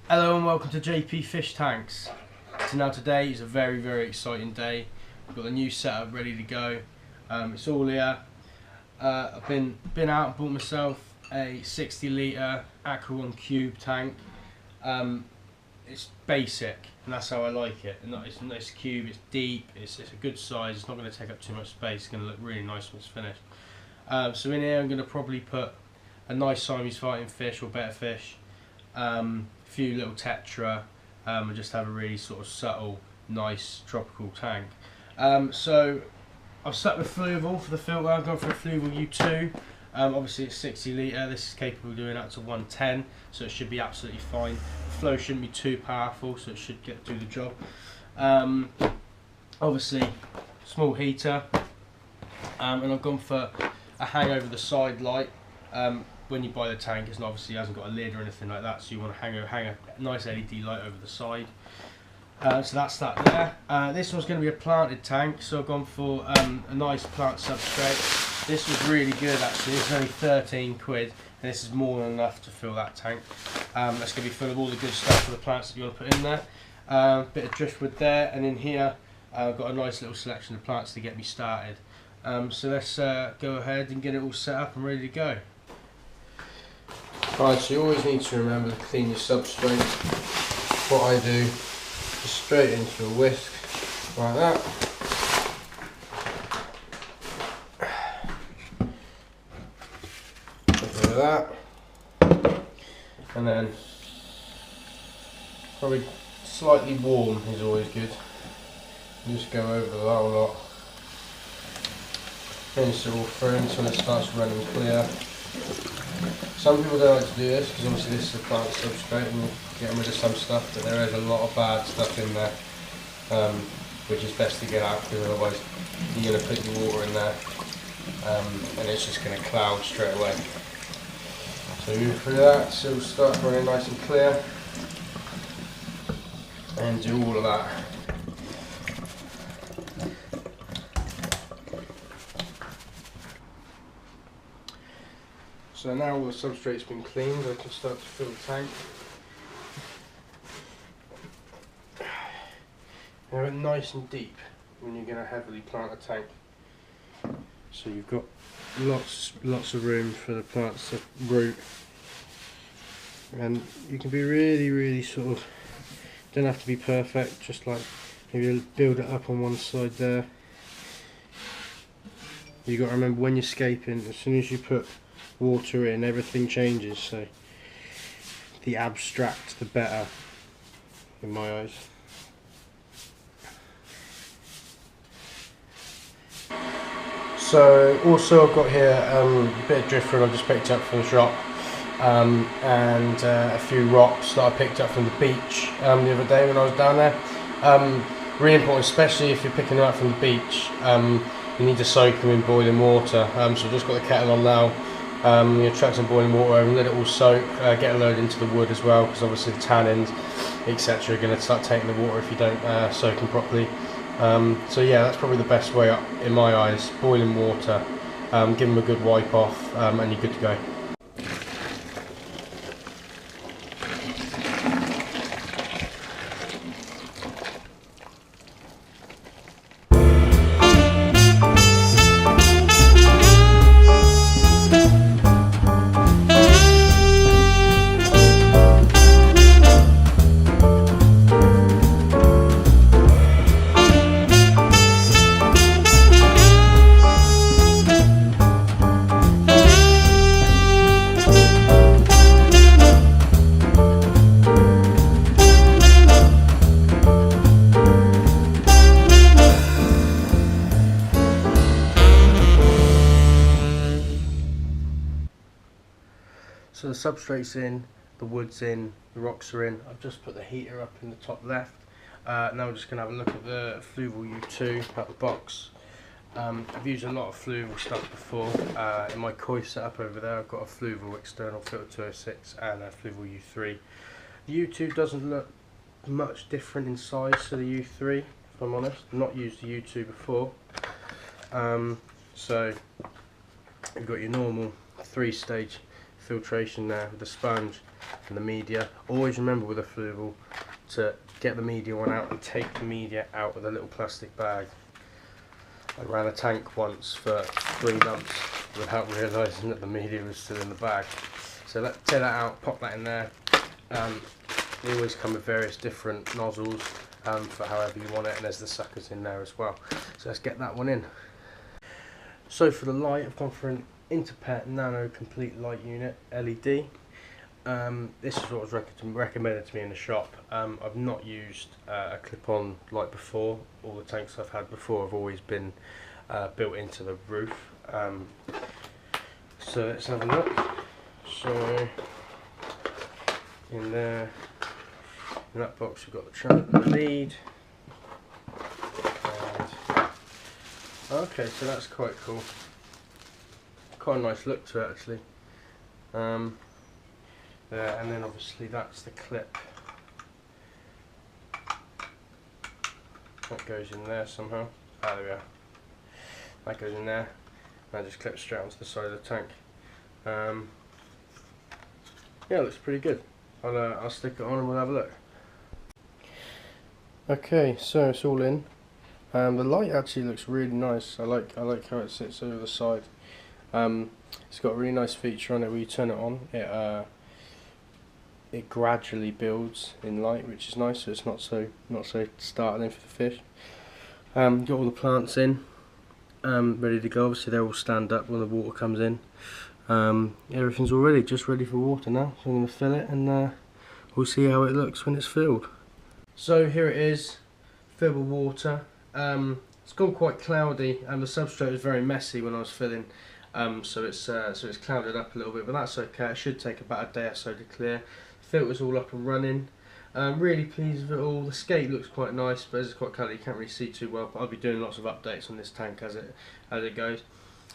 Hello and welcome to JP Fish Tanks. So now today is a very exciting day. We've got the new setup ready to go. It's all here. I've been out and bought myself a 60 litre Aqua One cube tank. It's basic and that's how I like it. It's a nice cube, it's deep, it's a good size, it's not going to take up too much space, it's going to look really nice when it's finished. So in here I'm going to probably put a nice Siamese fighting fish or better fish. A few little tetra, and just have a really sort of subtle, nice tropical tank. So I've stuck with Fluvel for the filter. I've gone for a Fluvel U2. Obviously it's 60 litre. This is capable of doing up to 110, so it should be absolutely fine. The flow shouldn't be too powerful, so it should do the job. Obviously, small heater, and I've gone for a hang over the side light. When you buy the tank, it obviously hasn't got a lid or anything like that, so you want to hang a nice LED light over the side. So that's that there. This one's going to be a planted tank, so I've gone for a nice plant substrate. This was really good actually. It's only 13 quid, and this is more than enough to fill that tank. That's going to be full of all the good stuff for the plants that you want to put in there. Bit of driftwood there, and in here I've got a nice little selection of plants to get me started. So let's go ahead and get it all set up and ready to go. Right, so you always need to remember to clean your substrate. What I do, just straight into a whisk, like that. Like that. And then, probably slightly warm is always good. Just go over the whole lot. Finish it all through until it starts running clear. Some people don't like to do this because obviously this is a plant substrate and you're getting rid of some stuff, but there is a lot of bad stuff in there, which is best to get out because otherwise you're going to put your water in there and it's just going to cloud straight away. So move through that, so it'll start running nice and clear and do all of that. So now all the substrate's been cleaned, I can start to fill the tank. Now it's nice and deep when you're going to heavily plant a tank. So you've got lots of room for the plants to root. And you can be really sort of, don't have to be perfect, just like maybe build it up on one side there. You've got to remember when you're scaping, as soon as you put water in, everything changes, so the abstract the better in my eyes. So also I've got here a bit of driftwood I've just picked up from the shop, and a few rocks that I picked up from the beach the other day when I was down there. Really important, especially if you're picking them up from the beach, you need to soak them in boiling water. So I've just got the kettle on now. You chuck some boiling water over and let it all soak, get a load into the wood as well, because obviously the tannins etc are going to start taking the water if you don't soak them properly. So yeah, that's probably the best way up in my eyes, boiling water, give them a good wipe off, and you're good to go. So the substrate's in, the wood's in, the rocks are in. I've just put the heater up in the top left. Now we're just going to have a look at the Fluvel U2 out of the box. I've used a lot of Fluvel stuff before. In my koi setup over there I've got a Fluvel external filter 206 and a Fluvel U3. The U2 doesn't look much different in size to the U3, if I'm honest. I've not used the U2 before. So you've got your normal 3-stage filtration there with the sponge and the media. Always remember with a Fluvel to get the media one out and take the media out with a little plastic bag. I ran a tank once for 3 months without realising that the media was still in the bag. So take that out, pop that in there. They always come with various different nozzles for however you want it, and there's the suckers in there as well. So let's get that one in. So for the light, I've gone for an interpet nano complete light unit LED. This is what was recommended to me in the shop. I've not used a clip-on light before. All the tanks I've had before have always been built into the roof. So let's have a look. So in there, in that box, we've got the trunk and the lead. And okay, so that's quite cool. Quite a nice look to it actually. There, and then obviously that's the clip that goes in there somehow. Ah, there we are. That goes in there. And just clips straight onto the side of the tank. Yeah, it looks pretty good. I'll stick it on and we'll have a look. Okay, so it's all in. The light actually looks really nice. I like how it sits over the side. It's got a really nice feature on it where you turn it on. It gradually builds in light, which is nice. So it's not so startling for the fish. Got all the plants in, ready to go. Obviously they'll all stand up when the water comes in. Everything's all ready, just ready for water now. So I'm going to fill it and we'll see how it looks when it's filled. So here it is, filled with water. It's gone quite cloudy and the substrate was very messy when I was filling. So it's clouded up a little bit, but that's okay. It should take about a day or so to clear. Filter's all up and running. Really pleased with it all. The skate looks quite nice, but as it's quite cloudy, you can't really see too well. But I'll be doing lots of updates on this tank as it goes.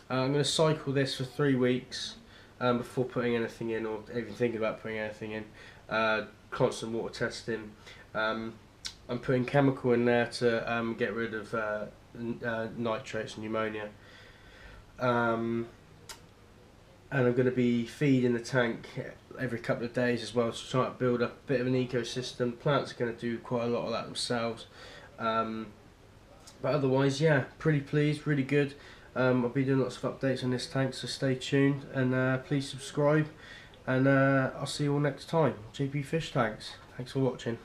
I'm going to cycle this for 3 weeks before putting anything in, or even thinking about putting anything in. Constant water testing. I'm putting chemical in there to get rid of nitrates and pneumonia. And I'm going to be feeding the tank every couple of days as well, to try to build up a bit of an ecosystem. Plants are going to do quite a lot of that themselves. But otherwise, yeah, pretty pleased, really good. I'll be doing lots of updates on this tank, so stay tuned and please subscribe. And I'll see you all next time. JP Fish Tanks. Thanks for watching.